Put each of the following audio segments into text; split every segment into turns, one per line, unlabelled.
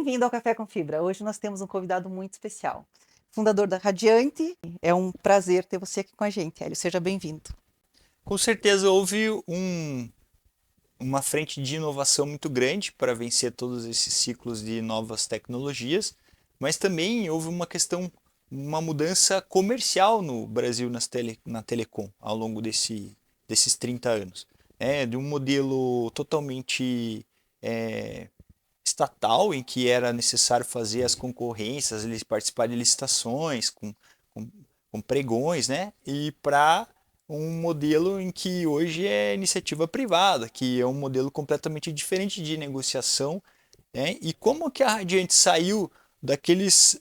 bem-vindo ao Café com Fibra. Hoje nós temos um convidado muito especial. Fundador da Radiante. É um prazer ter você aqui com a gente, Hélio. Seja bem-vindo.
Com certeza houve uma frente de inovação muito grande para vencer todos esses ciclos de novas tecnologias, mas também houve uma mudança comercial no Brasil na telecom ao longo desses 30 anos. De um modelo totalmente é, estatal, em que era necessário fazer as concorrências, participar de licitações com, com pregões, né? E para um modelo em que hoje é iniciativa privada, que é um modelo completamente diferente de negociação, né? E como que a Radiante saiu daqueles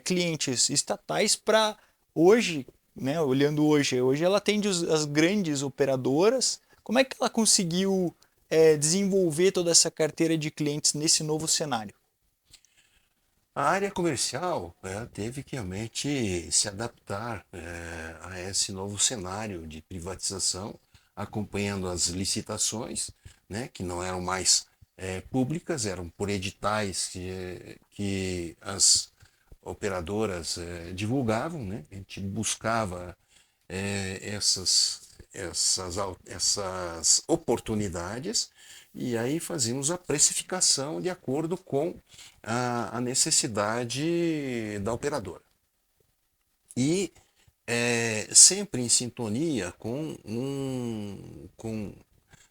clientes estatais para hoje, né? Olhando hoje ela atende as grandes operadoras. Como é que ela conseguiu desenvolver toda essa carteira de clientes nesse novo cenário?
A área comercial teve que realmente se adaptar a esse novo cenário de privatização, acompanhando as licitações, né, que não eram mais públicas, eram por editais que as operadoras divulgavam, né? A gente buscava essas oportunidades e aí fazíamos a precificação de acordo com a necessidade da operadora. E sempre em sintonia com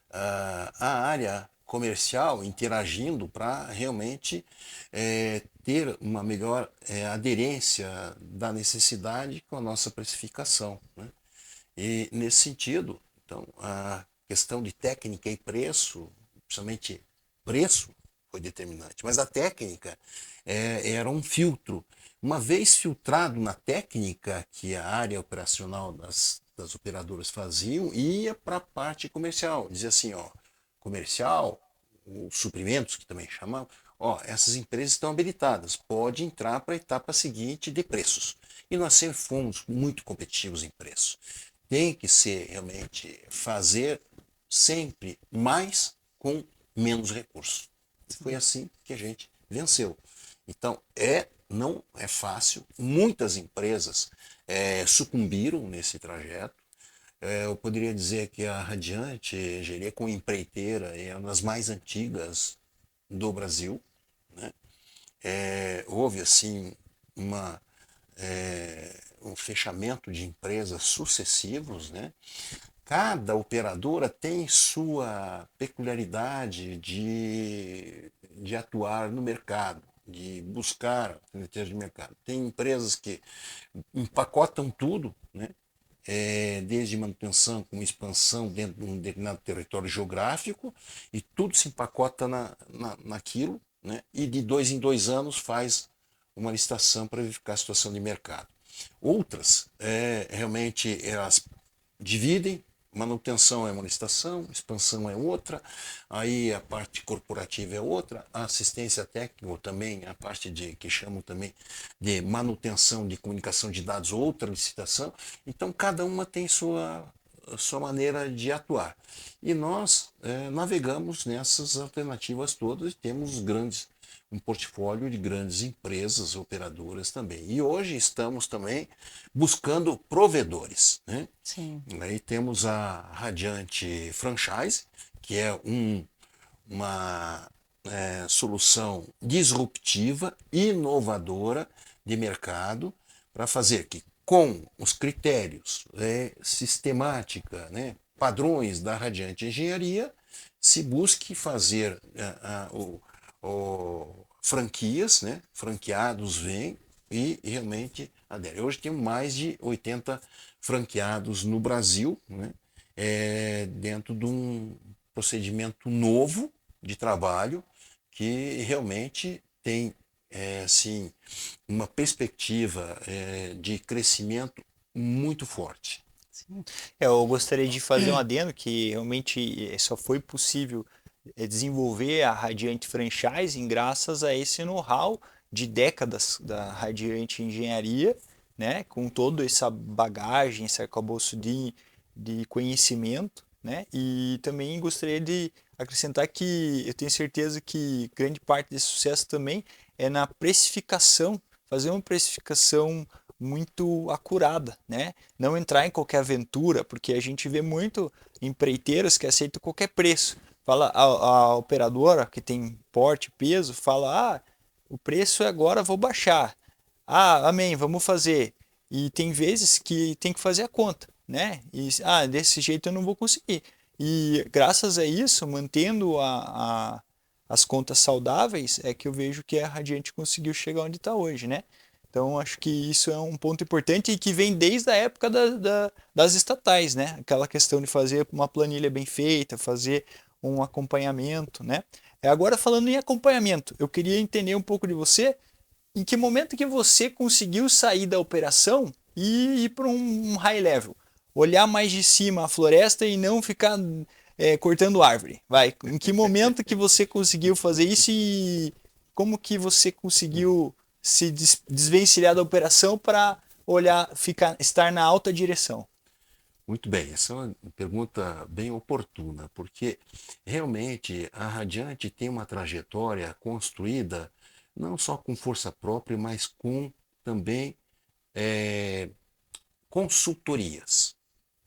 a área comercial interagindo para realmente ter uma melhor aderência da necessidade com a nossa precificação, né? E nesse sentido, então, a questão de técnica e preço, principalmente preço, foi determinante, mas a técnica era um filtro. Uma vez filtrado na técnica que a área operacional das operadoras faziam, ia para a parte comercial. Dizia assim, ó, comercial, os suprimentos, que também chamavam, ó, essas empresas estão habilitadas, pode entrar para a etapa seguinte de preços. E nós sempre fomos muito competitivos em preço. Tem que ser realmente fazer sempre mais com menos recursos. Foi assim que a gente venceu. Então, não é fácil. Muitas empresas sucumbiram nesse trajeto. Eu poderia dizer que a Radiante, engenharia com empreiteira, é uma das mais antigas do Brasil, né? Houve assim uma um fechamento de empresas sucessivos, né? Cada operadora tem sua peculiaridade de atuar no mercado, de buscar oportunidades de mercado. Tem empresas que empacotam tudo, né? Desde manutenção com expansão dentro de um determinado território geográfico, e tudo se empacota naquilo, né? E de 2 em 2 anos faz uma licitação para verificar a situação de mercado. Outras, realmente, elas dividem, manutenção é uma licitação, expansão é outra, aí a parte corporativa é outra, a assistência técnica também, a parte que chamam também de manutenção de comunicação de dados, outra licitação. Então, cada uma tem sua maneira de atuar. E nós navegamos nessas alternativas todas e temos um portfólio de grandes empresas operadoras também. E hoje estamos também buscando provedores, né?
Sim.
Aí temos a Radiante Franchise, que é uma solução disruptiva, inovadora de mercado, para fazer que, com os critérios, sistemática, né, padrões da Radiante Engenharia, se busque fazer franquias, né, franqueados vêm e realmente aderem. Hoje temos mais de 80 franqueados no Brasil, né, dentro de um procedimento novo de trabalho que realmente tem assim, uma perspectiva de crescimento muito forte.
Sim. Eu gostaria de fazer um adendo que realmente só foi possível desenvolver a Radiante Franchising graças a esse know-how de décadas da Radiante Engenharia, né, com toda essa bagagem, esse arcabouço de conhecimento, né, e também gostaria de acrescentar que eu tenho certeza que grande parte desse sucesso também é na precificação, fazer uma precificação muito acurada, né? Não entrar em qualquer aventura, porque a gente vê muito empreiteiros que aceitam qualquer preço. Fala a operadora que tem porte, peso, fala: "Ah, o preço agora vou baixar. Ah, amém, vamos fazer". E tem vezes que tem que fazer a conta, né? E desse jeito eu não vou conseguir. E graças a isso, mantendo as contas saudáveis, é que eu vejo que a Radiante conseguiu chegar onde está hoje, né? Então, acho que isso é um ponto importante e que vem desde a época das estatais, né? Aquela questão de fazer uma planilha bem feita, fazer um acompanhamento, né? Agora, falando em acompanhamento, eu queria entender um pouco de você, em que momento que você conseguiu sair da operação e ir para um high level? Olhar mais de cima a floresta e não ficar cortando árvore. Vai, em que momento que você conseguiu fazer isso e como que você conseguiu se desvencilhar da operação para estar na alta direção?
Muito bem, essa é uma pergunta bem oportuna, porque realmente a Radiante tem uma trajetória construída não só com força própria, mas com também consultorias.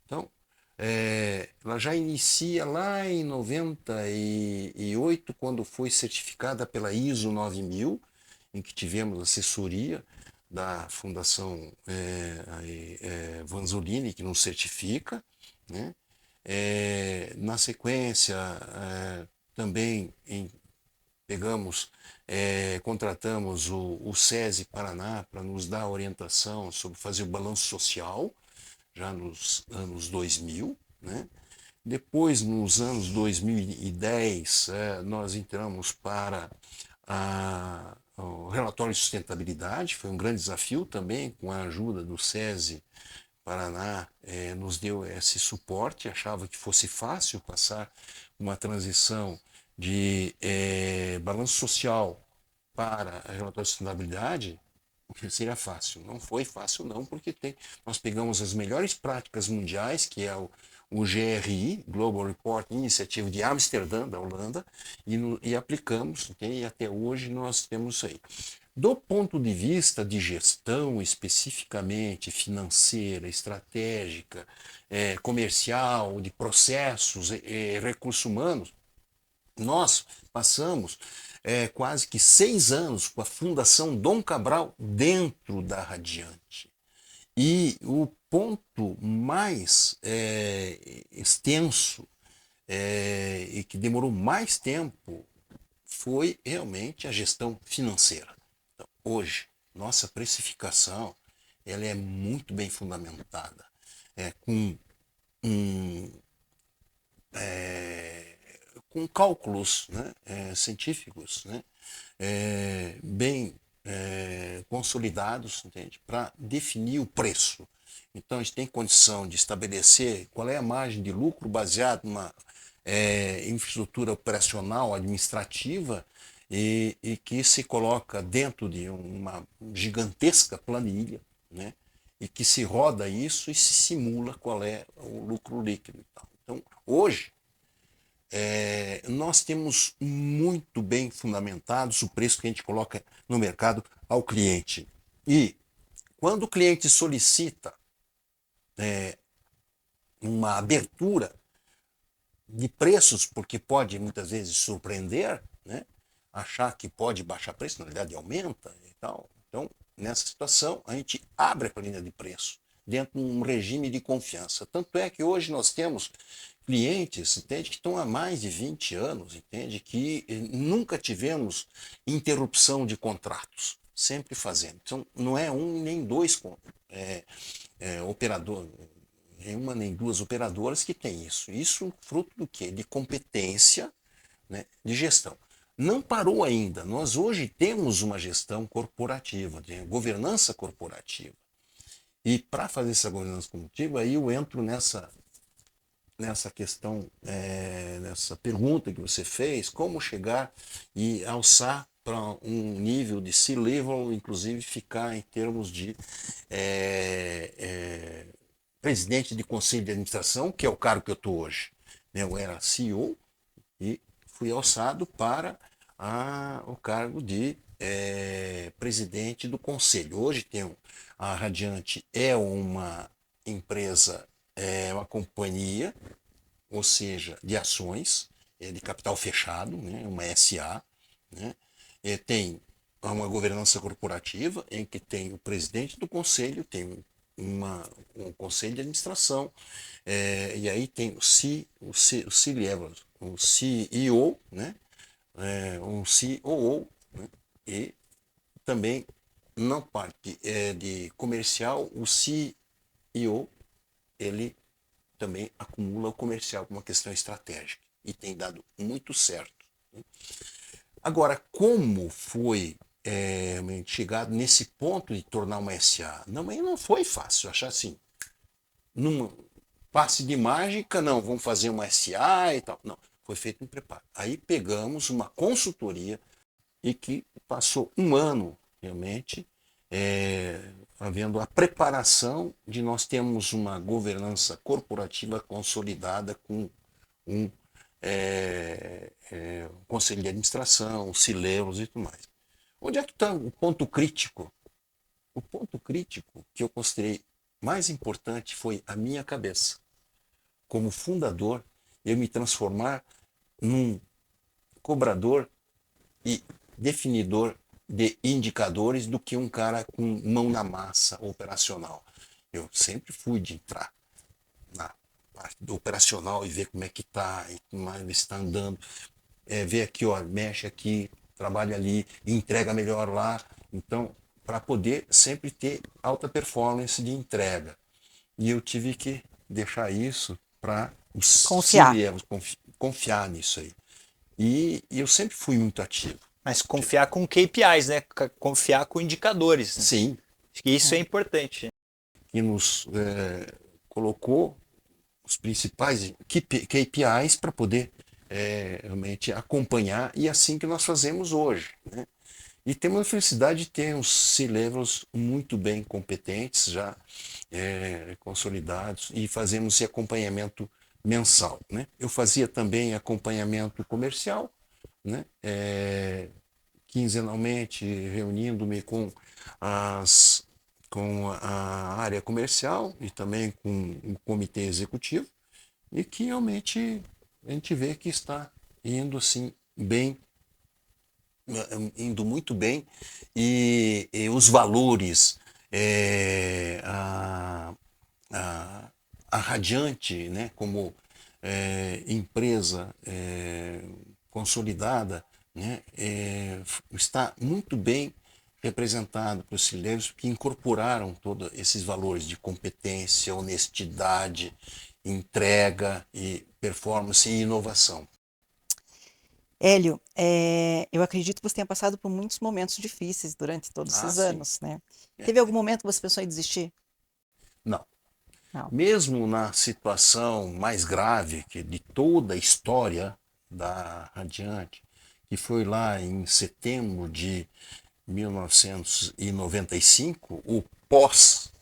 Então, ela já inicia lá em 98, quando foi certificada pela ISO 9000, em que tivemos assessoria da Fundação Vanzolini, que nos certifica, né? Na sequência, também contratamos o SESI Paraná para nos dar orientação sobre fazer o balanço social, já nos anos 2000, né? Depois, nos anos 2010, nós entramos para o relatório de sustentabilidade. Foi um grande desafio também, com a ajuda do SESI Paraná, nos deu esse suporte. Achava que fosse fácil passar uma transição de balanço social para relatório de sustentabilidade. Seria fácil. Não foi fácil não, porque nós pegamos as melhores práticas mundiais, que é o GRI, Global Reporting Initiative de Amsterdã, da Holanda, e aplicamos, e até hoje nós temos isso aí. Do ponto de vista de gestão, especificamente financeira, estratégica, comercial, de processos, recursos humanos, nós passamos quase que 6 anos com a Fundação Dom Cabral dentro da Radiante. E o ponto mais extenso e que demorou mais tempo foi realmente a gestão financeira. Então, hoje, nossa precificação ela é muito bem fundamentada, com cálculos, né, científicos, né, bem consolidados, entende? Para definir o preço. Então a gente tem condição de estabelecer qual é a margem de lucro baseada numa infraestrutura operacional administrativa e que se coloca dentro de uma gigantesca planilha, né? E que se roda isso e se simula qual é o lucro líquido e tal. Então hoje nós temos muito bem fundamentados o preço que a gente coloca no mercado ao cliente. E quando o cliente solicita uma abertura de preços, porque pode muitas vezes surpreender, né? Achar que pode baixar preço, na realidade aumenta e tal. Então, nessa situação, a gente abre a planilha de preço dentro de um regime de confiança. Tanto é que hoje nós temos clientes, entende, que estão há mais de 20 anos, entende, que nunca tivemos interrupção de contratos, sempre fazendo. Então, não é um nem dois operadores, nem uma nem duas operadoras que tem isso. Isso fruto do quê? De competência, né, de gestão. Não parou ainda. Nós hoje temos uma gestão corporativa, de governança corporativa. E para fazer essa governança corporativa, aí eu entro nessa questão, nessa pergunta que você fez, como chegar e alçar para um nível de C-level, inclusive ficar em termos de presidente de conselho de administração, que é o cargo que eu estou hoje. Eu era CEO e fui alçado para o cargo de presidente do conselho. Hoje a Radiante é uma empresa, uma companhia, ou seja, de ações, de capital fechado, né, uma SA, né, tem uma governança corporativa em que tem o presidente do conselho, tem um conselho de administração, e aí tem o C-level, o CEO, né, um COO, né, e também na parte de comercial, o CEO, ele também acumula o comercial como uma questão estratégica e tem dado muito certo. Agora, como foi chegado nesse ponto de tornar uma SA? Não foi fácil, achar assim, num passe de mágica, não, vamos fazer uma SA e tal. Não, foi feito um preparo. Aí pegamos uma consultoria e que passou um ano realmente havendo a preparação de nós termos uma governança corporativa consolidada com um conselho de administração, C-levels e tudo mais. Onde é que está o ponto crítico? O ponto crítico que eu considerei mais importante foi a minha cabeça. Como fundador, eu me transformar num cobrador e definidor de indicadores do que um cara com mão na massa operacional. Eu sempre fui de entrar na parte do operacional e ver como é que está, e como está andando, ver aqui, ó, mexe aqui, trabalha ali, entrega melhor lá. Então, para poder sempre ter alta performance de entrega. E eu tive que deixar isso para os
Confiar.
confiar nisso aí. E eu sempre fui muito ativo.
Mas confiar com KPIs, né? Confiar com indicadores. Né?
Sim.
Acho que isso é importante.
Que nos colocou os principais KPIs para poder realmente acompanhar, e assim que nós fazemos hoje. Né? E temos a felicidade de ter uns C-levels muito bem competentes, já consolidados, e fazemos esse acompanhamento mensal. Né? Eu fazia também acompanhamento comercial, né? Quinzenalmente, reunindo-me com a área comercial e também com o comitê executivo, e que realmente a gente vê que está indo assim bem, indo muito bem, e os valores, a Radiante, né, como empresa consolidada, né, está muito bem representado pelos C-levels, que incorporaram todos esses valores de competência, honestidade, entrega e performance e inovação.
Hélio, eu acredito que você tenha passado por muitos momentos difíceis durante todos esses anos, né? Teve algum momento que você pensou em desistir?
Não.
Não.
Mesmo na situação mais grave de toda a história da Radiante, que foi lá em setembro de 1995, o pós-Plano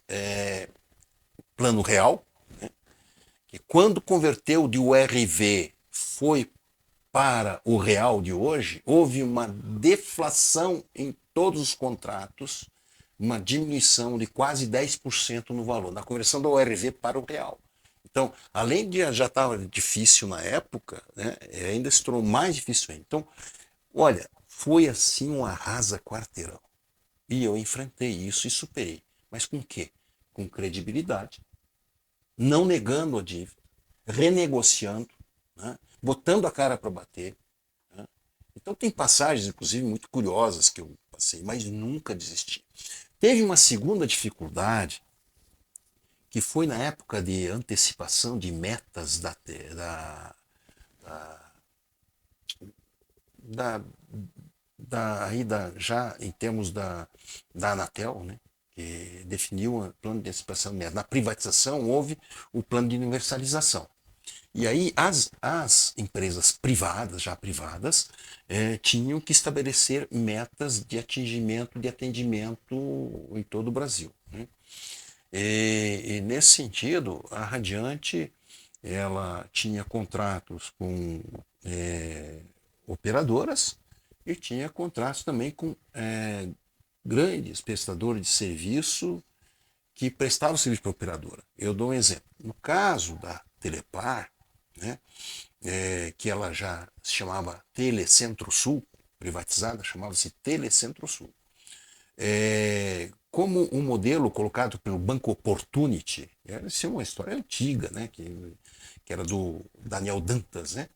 Real, né, que quando converteu de URV foi para o real de hoje, houve uma deflação em todos os contratos, uma diminuição de quase 10% no valor, na conversão da URV para o real. Então, além de já estar difícil na época, né, ainda se tornou mais difícil ainda. Então, olha, foi assim um arrasa-quarteirão. E eu enfrentei isso e superei. Mas com quê? Com credibilidade, não negando a dívida, renegociando, né, botando a cara para bater. Né? Então tem passagens, inclusive, muito curiosas que eu passei, mas nunca desisti. Teve uma segunda dificuldade, que foi na época de antecipação de metas já em termos da Anatel, né, que definiu o plano de antecipação de metas. Na privatização houve o plano de universalização. E aí as empresas privadas, já privadas, tinham que estabelecer metas de atingimento de atendimento em todo o Brasil. Né? E nesse sentido, a Radiante ela tinha contratos com operadoras e tinha contratos também com grandes prestadores de serviço que prestavam serviço para a operadora. Eu dou um exemplo. No caso da Telepar, né, que ela já se chamava Telecentro-Sul, privatizada, chamava-se Telecentro-Sul. Como um modelo colocado pelo Banco Opportunity, essa é uma história antiga, né, que era do Daniel Dantas, né?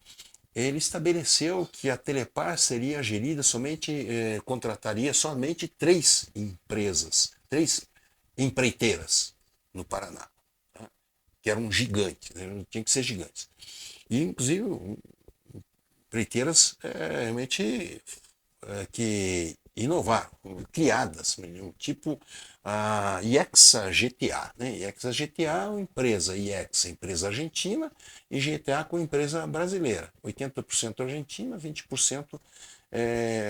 Ele estabeleceu que a Telepar seria gerida somente, contrataria somente 3 empresas, 3 empreiteiras no Paraná, tá? Que eram gigantes, né? Tinha que ser gigantes. E, inclusive, empreiteiras realmente que inovaram, criadas, tipo a IEXA GTA. Né? IEXA GTA é uma empresa, IEXA, empresa argentina, e GTA com empresa brasileira. 80% argentina, 20%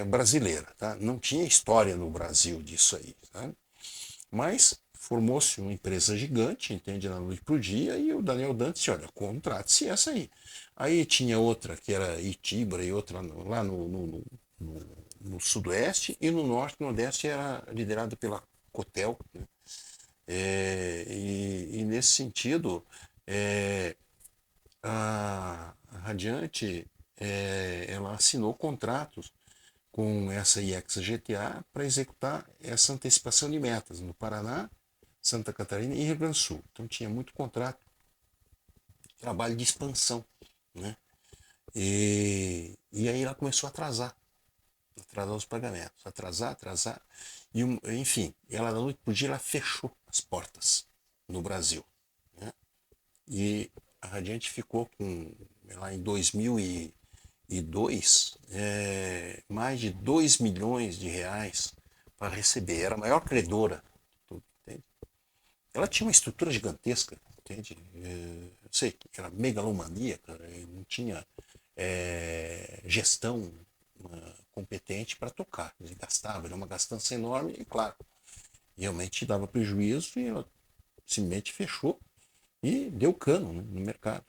brasileira. Tá? Não tinha história no Brasil disso aí. Tá? Mas formou-se uma empresa gigante, entende, da noite para o dia, e o Daniel Dantas disse, olha, contrate-se essa aí. Aí tinha outra que era Itibra e outra lá no sudoeste, e no norte e nordeste era liderada pela Cotel. Né? E nesse sentido, a Radiante ela assinou contratos com essa IEXA GTA para executar essa antecipação de metas no Paraná, Santa Catarina e Rio Grande do Sul. Então tinha muito contrato, trabalho de expansão. Né? E aí ela começou a atrasar os pagamentos, atrasar, e enfim, ela da noite para o dia ela fechou as portas no Brasil, né? E a Radiante ficou com, lá em 2002, mais de 2 milhões de reais para receber, era a maior credora, entende? Ela tinha uma estrutura gigantesca, entende? Eu sei que era megalomaníaca, não tinha gestão competente para tocar. Ele gastava, era uma gastança enorme e, claro, realmente dava prejuízo e ela simplesmente fechou e deu cano, né, no mercado.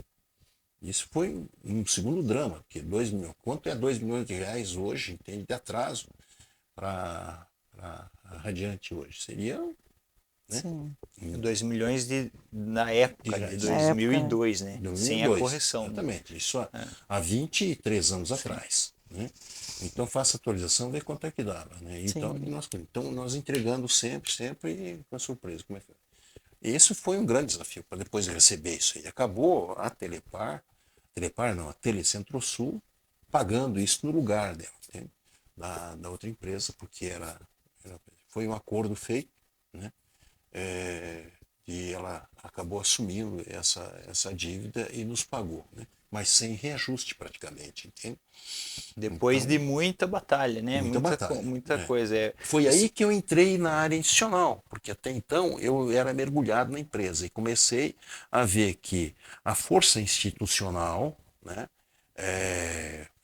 Isso foi um segundo drama, porque 2 milhões, quanto é 2 milhões de reais hoje, entende, de atraso para a Radiante hoje? Seria, né?
Sim.
2 milhões na época de
Na época, né?
2002, né? Sem a
2002,
correção.
exatamente. Isso há 23 anos
Sim.
atrás. Né? Então faça a atualização, vê quanto é que dava. Né? Então, nós entregando sempre com surpresa. Como é que... Esse foi um grande desafio para depois receber isso aí. Acabou a Telepar não, a Telecentro-Sul, pagando isso no lugar dela, né? da outra empresa, porque foi um acordo feito, né? E ela acabou assumindo essa dívida e nos pagou, né? Mas sem reajuste praticamente, entende?
Depois
Então,
de muita batalha, né?
muita batalha.
Muita coisa.
Foi aí que eu entrei na área institucional, porque até então eu era mergulhado na empresa e comecei a ver que a força institucional, né,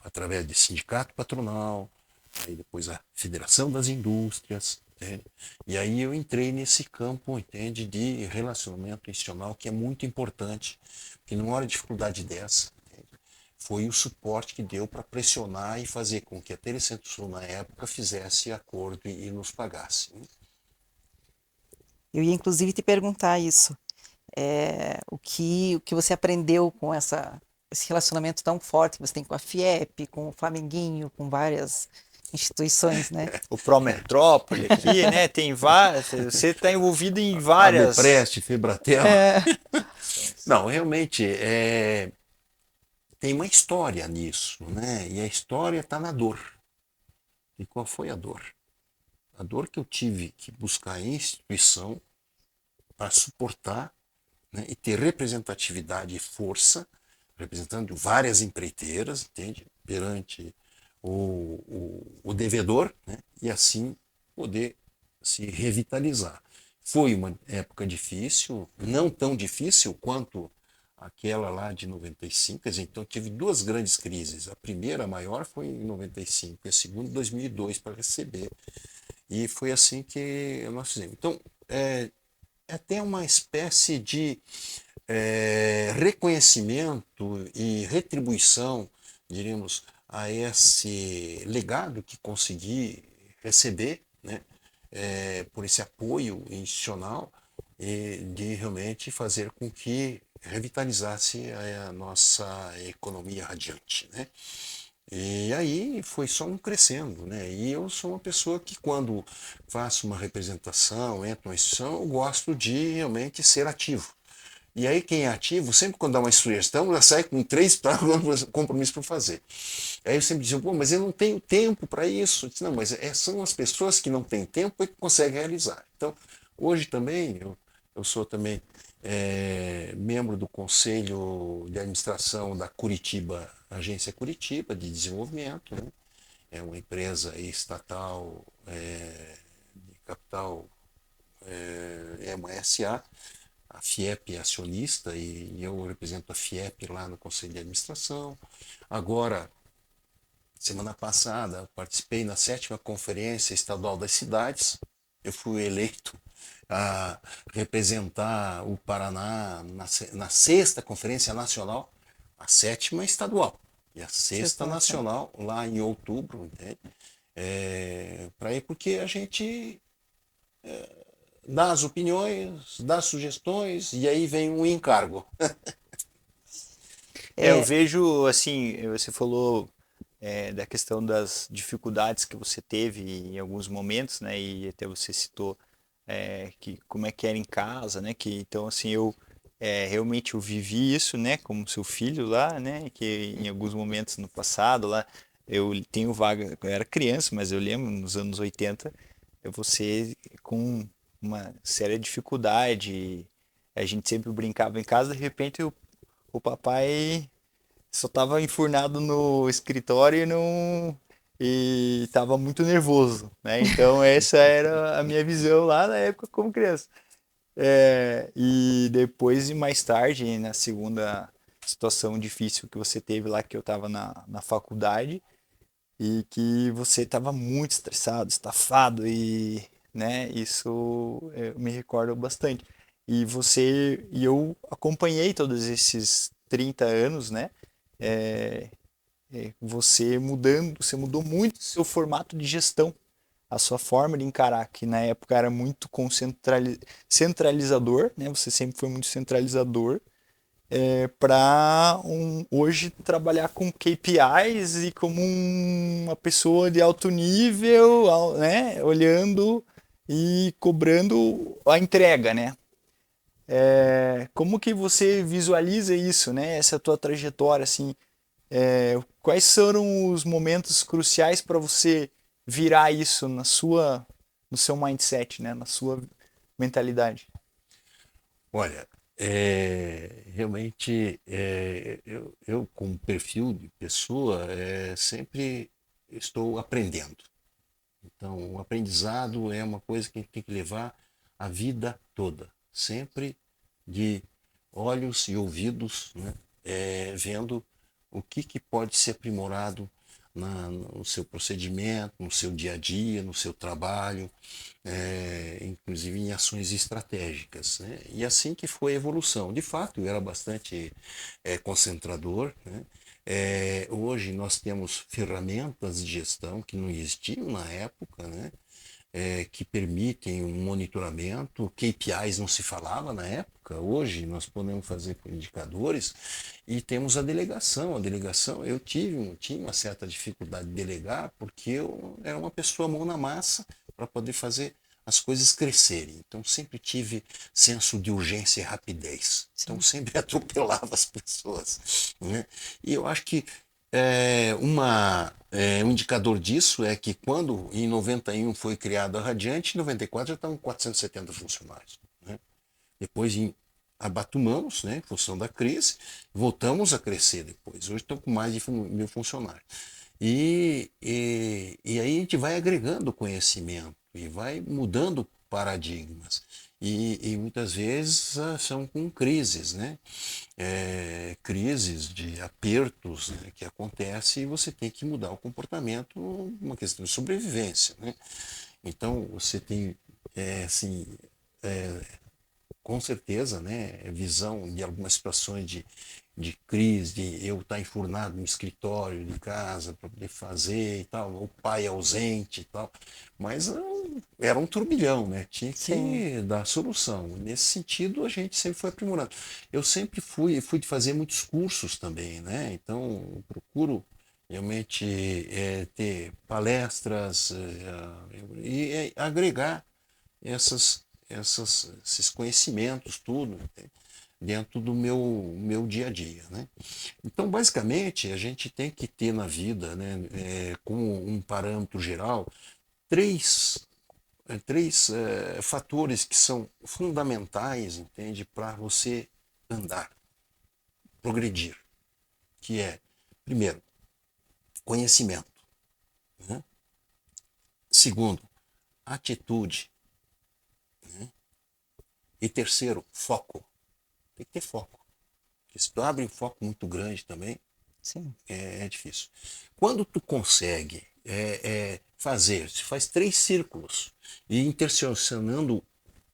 através de sindicato patronal, aí depois a Federação das Indústrias, entende? E aí eu entrei nesse campo, entende, de relacionamento institucional, que é muito importante, porque numa hora de dificuldade dessa, foi o suporte que deu para pressionar e fazer com que a Telecentro-Sul, na época, fizesse acordo e nos pagasse.
Eu ia inclusive te perguntar isso. O que você aprendeu com esse relacionamento tão forte que você tem com a FIEP, com o Flamenguinho, com várias instituições, né?
O Prometrópole aqui, né? Tem várias. Você está envolvido em várias.
Abepreste, Febratel. Não, realmente, tem uma história nisso, né? E a história está na dor. E qual foi a dor? A dor que eu tive que buscar em instituição para suportar, né, e ter representatividade e força, representando várias empreiteiras, entende? Perante o devedor, né? E assim poder se revitalizar. Foi uma época difícil, não tão difícil quanto aquela lá de 95, quer dizer, então tive duas grandes crises. A primeira, a maior, foi em 95, e a segunda em 2002 para receber. E foi assim que nós fizemos. Então, é até uma espécie de reconhecimento e retribuição, diríamos, a esse legado que consegui receber, né, por esse apoio institucional e de realmente fazer com que revitalizasse a nossa economia radiante, né? E aí foi só um crescendo, né? E eu sou uma pessoa que quando faço uma representação, entro numa instituição, eu gosto de realmente ser ativo. E aí quem é ativo, sempre quando dá uma sugestão, já sai com 3 compromissos para fazer. Aí eu sempre digo, pô, mas eu não tenho tempo para isso. Eu disse, não, mas são as pessoas que não têm tempo que conseguem realizar. Então, hoje também, eu sou também membro do Conselho de Administração da Curitiba, Agência Curitiba de Desenvolvimento, né? É uma empresa estatal de capital, é uma SA, a FIEP é acionista e eu represento a FIEP lá no Conselho de Administração. Agora, semana passada, participei na 7ª Conferência Estadual das Cidades. Eu fui eleito a representar o Paraná na 6ª Conferência Nacional, a 7ª estadual e a 6ª nacional lá em outubro, entende? Para ir porque a gente dá as opiniões, dá sugestões e aí vem um encargo.
Eu
É,
vejo, assim, você falou da questão das dificuldades que você teve em alguns momentos, né? E até você citou que como é que era em casa, né? Que então assim realmente eu vivi isso, né? Como seu filho lá, né? Que em alguns momentos no passado lá eu tenho vaga, eu era criança, mas eu lembro nos anos 80 você com uma séria dificuldade, a gente sempre brincava em casa, de repente o papai só tava enfurnado no escritório e tava muito nervoso, né? Então essa era a minha visão lá na época como criança. E depois e mais tarde, na segunda situação difícil que você teve lá, que eu tava na faculdade e que você tava muito estressado, estafado e, né, isso eu me recordo bastante. E eu acompanhei todos esses 30 anos, né? É, você mudou muito o seu formato de gestão, a sua forma de encarar, que na época era muito centralizador, né? Você sempre foi muito centralizador, para hoje trabalhar com KPIs e como uma pessoa de alto nível, né? Olhando e cobrando a entrega, né? Como que você visualiza isso, né? Essa tua trajetória, assim, quais foram os momentos cruciais para você virar isso no seu mindset, né? Na sua mentalidade?
Olha, realmente eu como perfil de pessoa sempre estou aprendendo. Então, o aprendizado é uma coisa que a gente tem que levar a vida toda, sempre de olhos e ouvidos, né? Vendo o que pode ser aprimorado no seu procedimento, no seu dia a dia, no seu trabalho, inclusive em ações estratégicas, né? E assim que foi a evolução. De fato, eu era bastante concentrador, né? Hoje nós temos ferramentas de gestão que não existiam na época, né? Que permitem um monitoramento, KPIs não se falava na época, hoje nós podemos fazer com indicadores e temos a delegação. A delegação, tinha uma certa dificuldade de delegar porque eu era uma pessoa mão na massa para poder fazer as coisas crescerem. Então sempre tive senso de urgência e rapidez. Então
sim.
sempre atropelava as pessoas, né? E eu acho que um indicador disso é que quando em 91 foi criada a Radiante, em 94 já estavam 470 funcionários, né? Depois abatumamos, né, em função da crise, voltamos a crescer depois. Hoje estão com mais de 1.000 funcionários. E aí a gente vai agregando conhecimento e vai mudando paradigmas. E muitas vezes são com crises, né? Crises de apertos, né, que acontecem e você tem que mudar o comportamento, uma questão de sobrevivência, né? Então você tem, assim, com certeza, né, visão de algumas situações de de crise, de eu estar enfurnado no escritório de casa para poder fazer e tal, o pai ausente e tal. Mas era um turbilhão, né? Tinha
Sim,
que dar solução. Nesse sentido, a gente sempre foi aprimorando. Eu sempre fui de fazer muitos cursos também, né? Então, eu procuro realmente ter palestras e agregar esses conhecimentos, tudo, né, dentro do meu dia a dia, né? Então, basicamente, a gente tem que ter na vida, né, como um parâmetro geral, três, três fatores que são fundamentais, entende, para você andar, progredir, que é, primeiro, conhecimento, né? Segundo, atitude, né? E terceiro, foco. Tem que ter foco. Porque se tu abre um foco muito grande também,
sim,
é difícil. Quando tu consegue fazer, se faz três círculos e intersecionando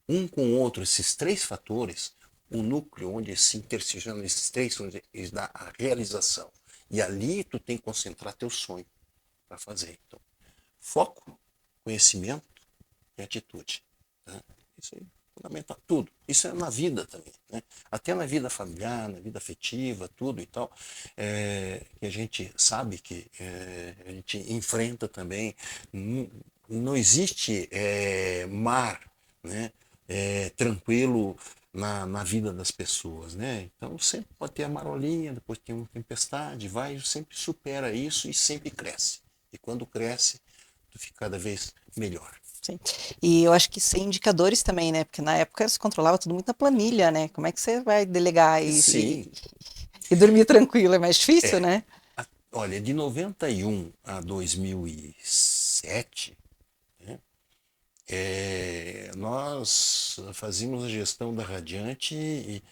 um com o outro esses três fatores, o núcleo onde se intersecionam esses três, onde eles dá a realização. E ali tu tem que concentrar teu sonho para fazer. Então, foco, conhecimento e atitude. Tá? Isso aí, fundamental. Tudo. Isso é na vida também. Né? Até na vida familiar, na vida afetiva, tudo e tal. Que a gente sabe que a gente enfrenta também. Não existe mar, né? Tranquilo na vida das pessoas, né? Então sempre pode ter a marolinha, depois tem uma tempestade, vai, sempre supera isso e sempre cresce. E quando cresce, tu fica cada vez melhor.
sim. E eu acho que sem indicadores também, né? Porque na época se controlava tudo muito na planilha, né? Como é que você vai delegar
Sim,
e dormir tranquilo? É mais difícil,
é.
né?
Olha, de 91 a 2007, né, nós fazíamos a gestão da Radiante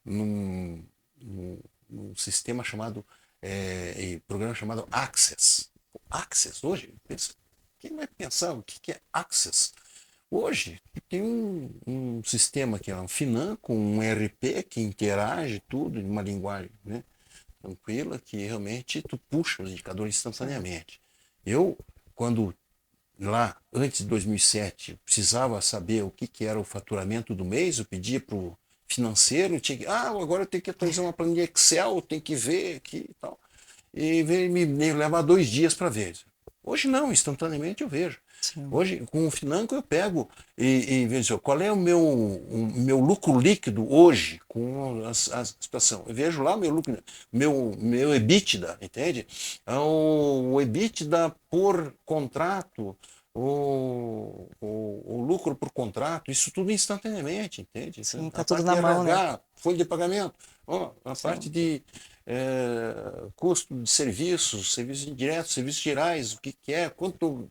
num sistema chamado, programa chamado Access. Access, hoje, quem vai pensar o que é Access? Hoje, tem um sistema que é um Finan com um ERP que interage tudo em uma linguagem, né, tranquila, que realmente tu puxa os indicadores
Sim.
instantaneamente. Eu, quando lá, antes de 2007, precisava saber o que era o faturamento do mês, eu pedia para o financeiro, tinha que, agora eu tenho que atualizar uma planilha Excel, tem que ver aqui e tal. E me leva 2 dias para ver. Hoje não, instantaneamente eu vejo.
Sim.
Hoje, com o Financo, eu pego e vejo qual é o meu lucro líquido hoje com a situação. Eu vejo lá meu lucro, meu EBITDA, entende? O EBITDA por contrato, o lucro por contrato, isso tudo instantaneamente, entende?
Sim, tá
A
tudo
parte
na
de
mão, né?
RH, folha de pagamento, a parte
Sim.
de custo de serviços indiretos, serviços gerais, o que é, quanto estou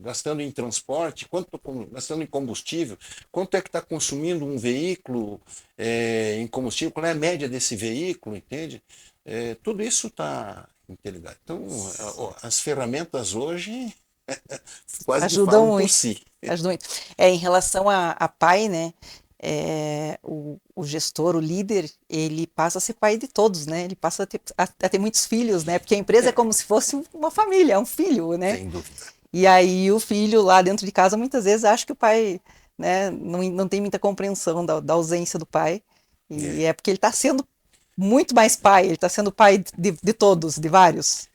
gastando em transporte, quanto estou gastando em combustível, quanto é que está consumindo um veículo em combustível, qual é a média desse veículo, entende? Tudo isso está interligado. Então, as ferramentas hoje quase que
Ajudam
falam por
muito.
si.
Ajudam muito. Em relação a pai, né? O gestor, o líder, ele passa a ser pai de todos, né? Ele passa a ter muitos filhos, né? Porque a empresa é como se fosse uma família, é um filho, né?
Sem dúvida.
E aí o filho lá dentro de casa muitas vezes acha que o pai, né, não tem muita compreensão da ausência do pai. E
É,
é porque ele está sendo muito mais pai, ele está sendo pai de todos, de vários.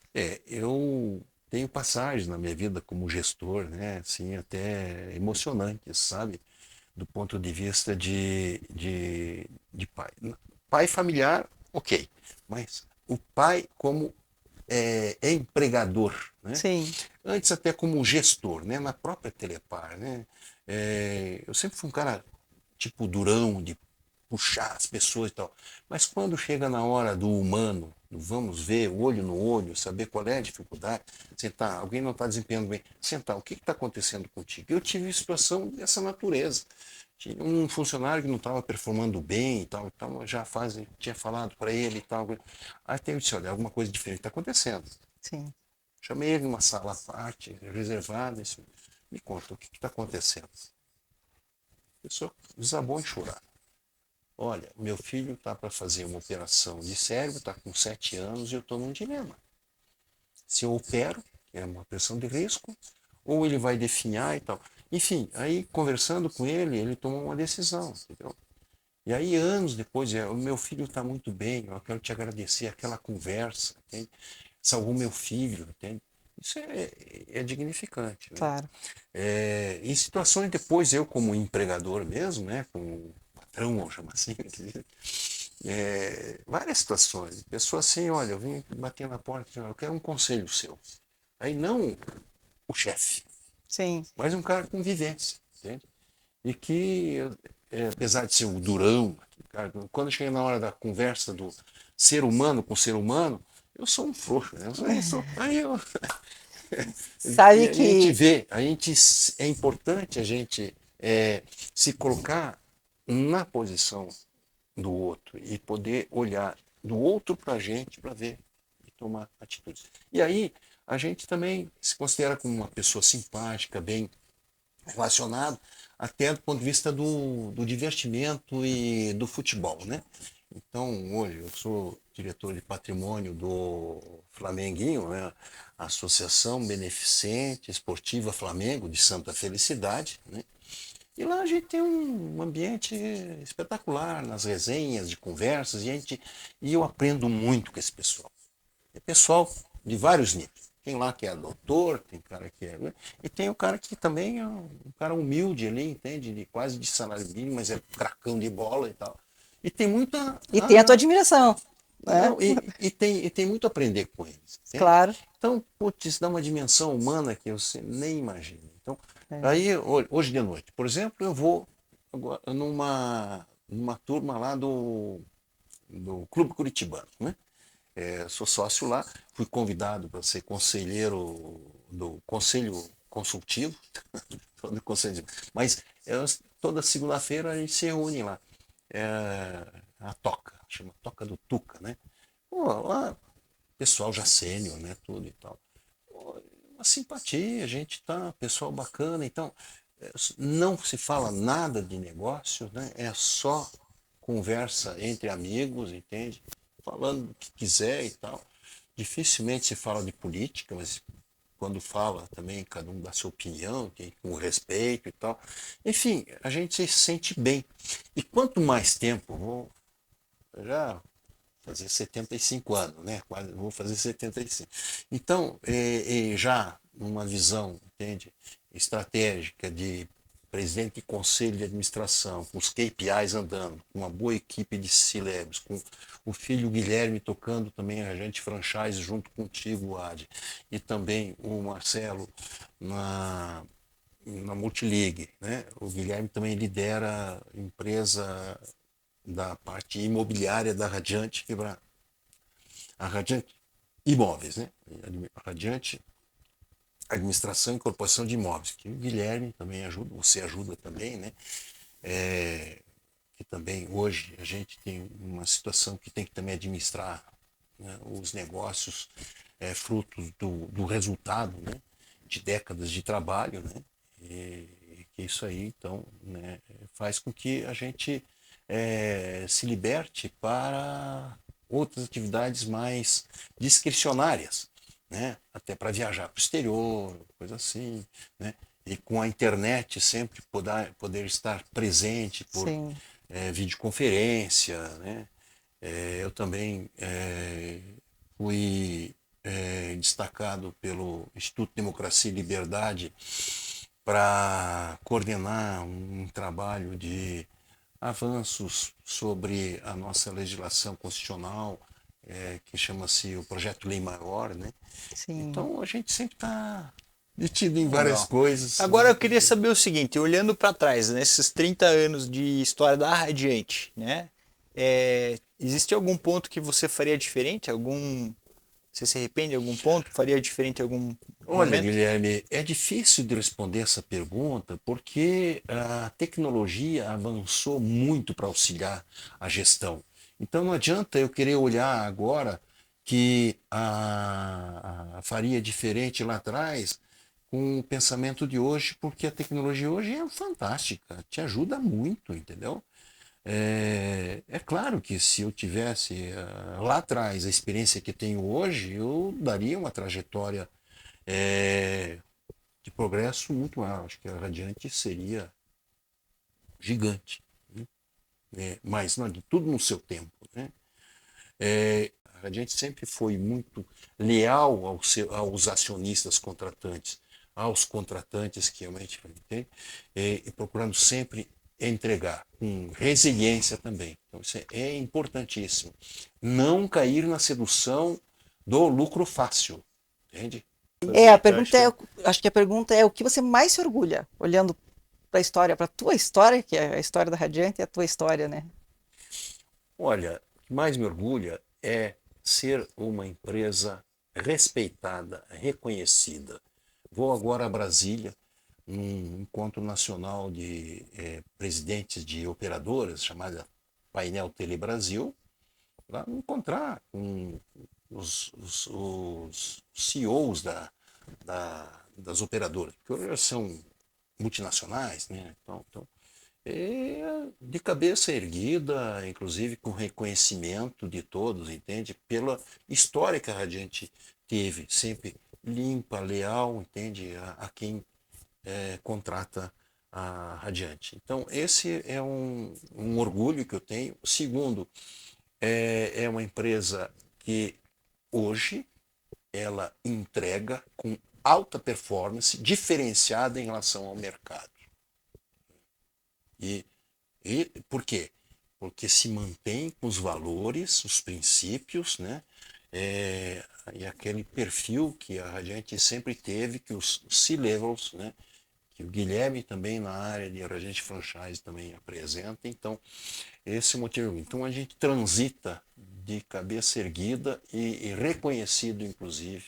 eu tenho passagens na minha vida como gestor, né, assim, até emocionantes, sabe? Do ponto de vista de pai. Pai familiar, ok, mas o pai como empregador, né?
Sim,
Antes até como gestor, né? Na própria Telepar, né? Eu sempre fui um cara tipo durão, de puxar as pessoas e tal. Mas quando chega na hora do humano, do vamos ver, olho no olho, saber qual é a dificuldade, sentar, alguém não está desempenhando bem, sentar, o que está acontecendo contigo? Eu tive situação dessa natureza. Tinha um funcionário que não estava performando bem e tal, tinha falado para ele e tal. Aí eu disse, olha, alguma coisa diferente está acontecendo.
sim.
Chamei ele numa sala à parte, reservada, e disse, me conta, o que está acontecendo? A pessoa desabou em chorar. olha, meu filho está para fazer uma operação de cérebro, está com 7 anos e eu estou num dilema. Se eu opero, que é uma operação de risco, ou ele vai definhar e tal. Enfim, aí conversando com ele, ele tomou uma decisão, entendeu? E aí, anos depois, o meu filho está muito bem, eu quero te agradecer aquela conversa, entende? Salvou meu filho, entende? Isso é dignificante, né?
Claro,
Em situações depois, eu como empregador mesmo, né, como patrão, vamos chamar assim, várias situações. Pessoa assim, olha, eu vim bater na porta, eu quero um conselho seu. Aí não o chefe,
sim,
mas um cara com vivência, entende? E que, apesar de ser o durão, cara, quando chega na hora da conversa do ser humano com ser humano, eu sou um frouxo, né? E
sabe
a gente
que
vê, é importante a gente se colocar na posição do outro e poder olhar do outro para a gente para ver e tomar atitudes. E aí a gente também se considera como uma pessoa simpática, bem relacionado, até do ponto de vista do divertimento e do futebol, né? Então, hoje eu sou diretor de patrimônio do Flamenguinho, né? A Associação Beneficente Esportiva Flamengo de Santa Felicidade, né? E lá a gente tem um ambiente espetacular nas resenhas, de conversas, e eu aprendo muito com esse pessoal. É pessoal de vários níveis. Tem lá que é doutor, tem cara que é. E tem o cara que também é um cara humilde ali, entende? De quase de salário mínimo, mas é cracão de bola e tal. E tem muita.
e tem a tua admiração, né?
Não, e tem muito a aprender com eles, entende?
Claro.
Então, putz, dá uma dimensão humana que você nem imagina. Então,
É.
aí, hoje de noite, por exemplo, eu vou agora numa turma lá do Clube Curitibano, né? Sou sócio lá, fui convidado para ser conselheiro do Conselho Consultivo, do Conselho, mas toda segunda-feira a gente se reúne lá. A toca, chama Toca do Tuca, né? Pô, lá, pessoal já sênior, né? Tudo e tal. Pô, uma simpatia, a gente tá, pessoal bacana, então não se fala nada de negócio, né? É só conversa entre amigos, entende? Falando o que quiser e tal. Dificilmente se fala de política, mas quando fala também, cada um dá sua opinião, com respeito e tal. Enfim, a gente se sente bem. E quanto mais tempo, eu já fazer 75 anos, né? Quase, vou fazer 75. Então, já numa visão, entende, estratégica de presidente de conselho de administração, com os KPIs andando, com uma boa equipe de C-Levels, com o filho Guilherme tocando também a gente franchise junto contigo, Ad, e também o Marcelo na Multileague, né? O Guilherme também lidera a empresa da parte imobiliária da Radiante, a Radiante Imóveis, né? A Radiante Administração e Incorporação de Imóveis, que o Guilherme também ajuda, você ajuda também, né? Que também hoje a gente tem uma situação que tem que também administrar, né, os negócios frutos do resultado, né, de décadas de trabalho, né? E que isso aí, então, né, faz com que a gente se liberte para outras atividades mais discricionárias, né? Até para viajar para o exterior, coisa assim, né? E com a internet sempre poder estar presente por
Sim,
videoconferência, né? Eu também fui destacado pelo Instituto Democracia e Liberdade para coordenar um trabalho de avanços sobre a nossa legislação constitucional, que chama-se o Projeto Lei Maior, né?
sim.
Então a gente sempre está metido em várias
Legal.
coisas,
Agora
né?
eu queria saber o seguinte, olhando para trás, nesses 30 anos de história da Radiante, né? Existe algum ponto que você faria diferente? Você se arrepende de algum ponto? Faria diferente em algum
Olha,
momento?
Guilherme, é difícil de responder essa pergunta porque a tecnologia avançou muito para auxiliar a gestão. Então não adianta eu querer olhar agora que faria diferente lá atrás com o pensamento de hoje, porque a tecnologia hoje é fantástica, te ajuda muito, entendeu? É claro que se eu tivesse lá atrás a experiência que tenho hoje, eu daria uma trajetória eh, de progresso muito maior. Acho que a Radiante seria gigante, né? Mas não, de tudo no seu tempo, né? A Radiante sempre foi muito leal aos acionistas contratantes, aos contratantes que realmente entende? E procurando sempre entregar com resiliência também. Então isso é importantíssimo. Não cair na sedução do lucro fácil, entende?
A
Eu acho
pergunta
que
é, acho que a pergunta é o que você mais se orgulha, olhando para a história, para a tua história, que é a história da Radiante, e a tua história, né?
Olha, o que mais me orgulha é ser uma empresa respeitada, reconhecida. Vou agora a Brasília, num encontro nacional de presidentes de operadoras, chamada Painel Telebrasil, para me encontrar com os CEOs das operadoras, que hoje são multinacionais, né? Então, de cabeça erguida, inclusive com reconhecimento de todos, entende? Pela história que a Radiante teve, sempre limpa, leal, entende? A quem contrata a Radiante. Então, esse é um orgulho que eu tenho. Segundo, é uma empresa que hoje ela entrega com alta performance, diferenciada em relação ao mercado. E E por quê? Porque se mantém com os valores, os princípios, né? E aquele perfil que a Radiante sempre teve, que os C-levels, né? Que o Guilherme também na área de Radiante Franchise também apresenta. Então, esse é o motivo. Então, a gente transita de cabeça erguida e reconhecido, inclusive,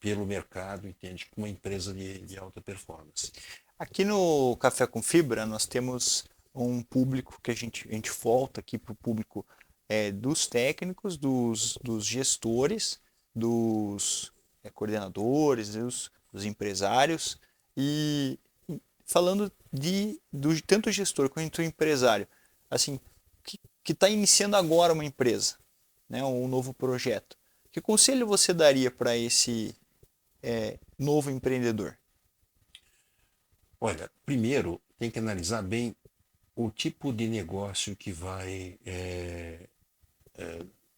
pelo mercado, entende? Como uma empresa de alta performance.
aqui no Café com Fibra nós temos um público que a gente volta aqui para o público dos técnicos, dos gestores, dos coordenadores, dos empresários e falando tanto o gestor quanto o empresário, assim, que está iniciando agora uma empresa, né, um novo projeto. Que conselho você daria para esse novo empreendedor?
Olha, primeiro tem que analisar bem o tipo de negócio que vai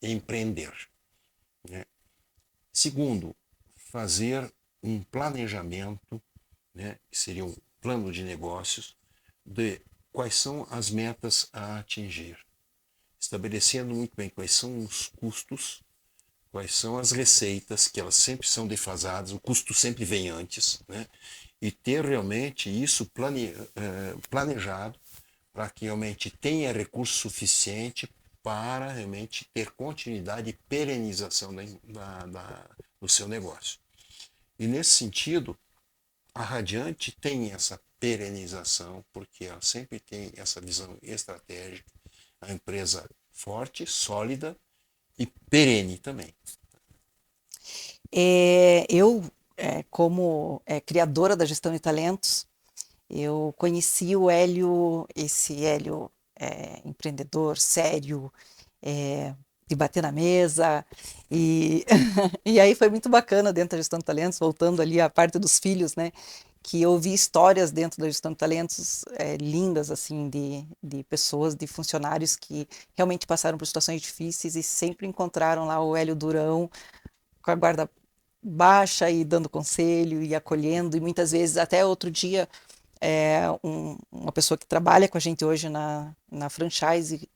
empreender, né? Segundo, fazer um planejamento, né, que seria um plano de negócios, de quais são as metas a atingir, estabelecendo muito bem quais são os custos, quais são as receitas, que elas sempre são defasadas, o custo sempre vem antes, né? E ter realmente isso planejado para que realmente tenha recurso suficiente para realmente ter continuidade e perenização do seu negócio. E nesse sentido, a Radiante tem essa perenização, porque ela sempre tem essa visão estratégica, a empresa forte, sólida e perene também.
Eu, como criadora da gestão de talentos, eu conheci o Hélio, esse Hélio empreendedor, sério, de bater na mesa, e, e aí foi muito bacana dentro da gestão de talentos, voltando ali à parte dos filhos, né? Que eu vi histórias dentro da gestão de talentos lindas, assim, de pessoas, de funcionários que realmente passaram por situações difíceis e sempre encontraram lá o Hélio Durão com a guarda baixa e dando conselho e acolhendo, e muitas vezes, até outro dia, uma pessoa que trabalha com a gente hoje na franchise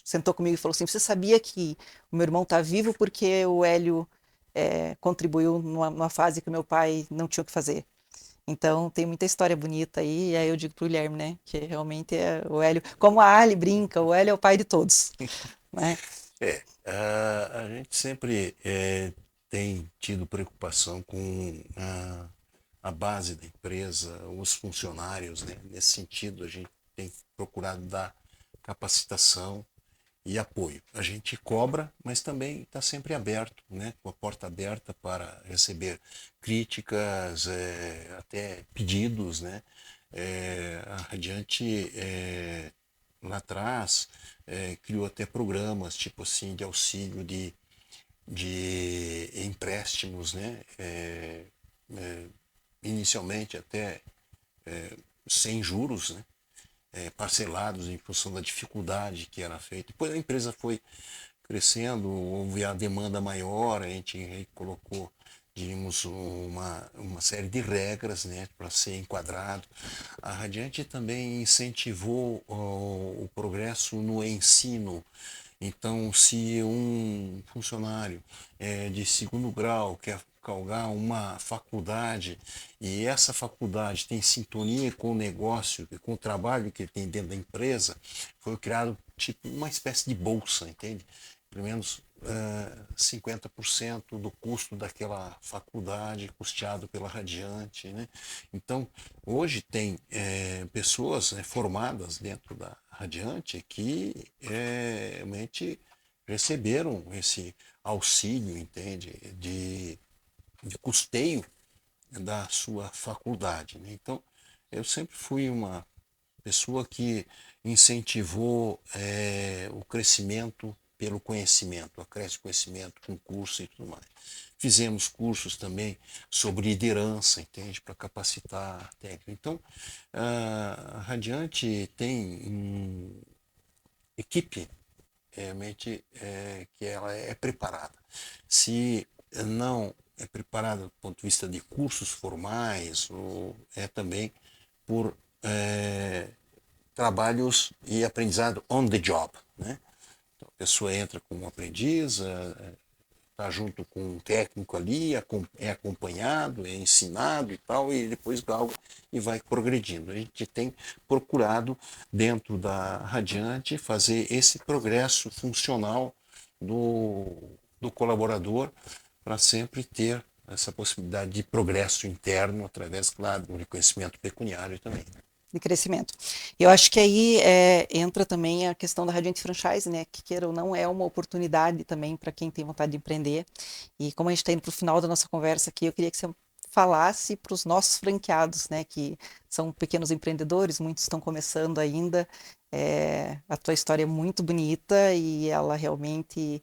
sentou comigo e falou assim: Você sabia que o meu irmão está vivo porque o Hélio contribuiu numa fase que o meu pai não tinha o que fazer? Então tem muita história bonita aí, e aí eu digo pro Guilherme, né, que realmente é o Hélio, como a Ali brinca, o Hélio é o pai de todos, né?
A gente sempre tem tido preocupação com a base da empresa, os funcionários, né? Nesse sentido, a gente tem procurado dar capacitação e apoio. A gente cobra, mas também está sempre aberto, né? Com a porta aberta para receber críticas, até pedidos, né? A Radiante lá atrás, criou até programas, tipo assim, de auxílio de empréstimos, né? Inicialmente até sem juros, né? Parcelados em função da dificuldade que era feita. Depois a empresa foi crescendo, houve a demanda maior, a gente colocou, diríamos, uma série de regras, né, para ser enquadrado. A Radiante também incentivou o progresso no ensino. Então, se um funcionário de segundo grau quer galgar uma faculdade e essa faculdade tem sintonia com o negócio, com o trabalho que ele tem dentro da empresa, foi criado tipo uma espécie de bolsa, entende? Pelo menos 50% do custo daquela faculdade custeado pela Radiante, né? Então, hoje tem pessoas, né, formadas dentro da Radiante que realmente receberam esse auxílio, entende? De custeio da sua faculdade, né? Então, eu sempre fui uma pessoa que incentivou o crescimento pelo conhecimento, acréscimo de conhecimento com curso e tudo mais. Fizemos cursos também sobre liderança, entende? Para capacitar técnico. Então, a Radiante tem equipe realmente que ela é preparada. Se não é preparada do ponto de vista de cursos formais, ou é também por trabalhos e aprendizado on the job, né? Então, a pessoa entra como aprendiz, está junto com um técnico ali, é acompanhado, é ensinado e tal, e depois galga e vai progredindo. A gente tem procurado, dentro da Radiante, fazer esse progresso funcional do colaborador para sempre ter essa possibilidade de progresso interno através, claro, do reconhecimento pecuniário também.
De crescimento. Eu acho que aí entra também a questão da Radiante Franchise, né? Que queira ou não, é uma oportunidade também para quem tem vontade de empreender. E como a gente está indo para o final da nossa conversa aqui, eu queria que você falasse para os nossos franqueados, né? Que são pequenos empreendedores, muitos estão começando ainda. A tua história é muito bonita e ela realmente,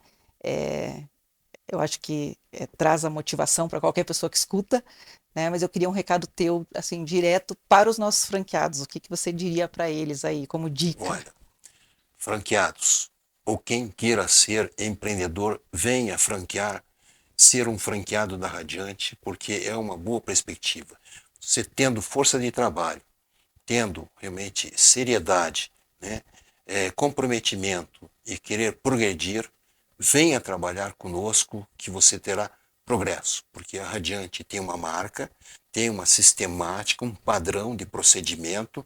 eu acho que traz a motivação para qualquer pessoa que escuta, né? Mas eu queria um recado teu, assim, direto para os nossos franqueados. O que que você diria para eles aí, como dica?
Olha, franqueados, ou quem queira ser empreendedor, venha franquear, ser um franqueado da Radiante, porque é uma boa perspectiva. Você tendo força de trabalho, tendo realmente seriedade, né, comprometimento e querer progredir, venha trabalhar conosco que você terá progresso, porque a Radiante tem uma marca, tem uma sistemática, um padrão de procedimento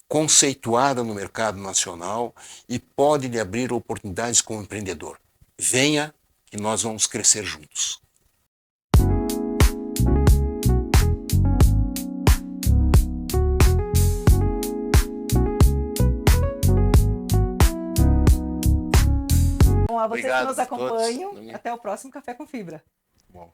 conceituada no mercado nacional e pode lhe abrir oportunidades como empreendedor. Venha que nós vamos crescer juntos.
Bom, a vocês que
Obrigado
nos
a todos.
acompanham, até o próximo Café com Fibra.
Bom.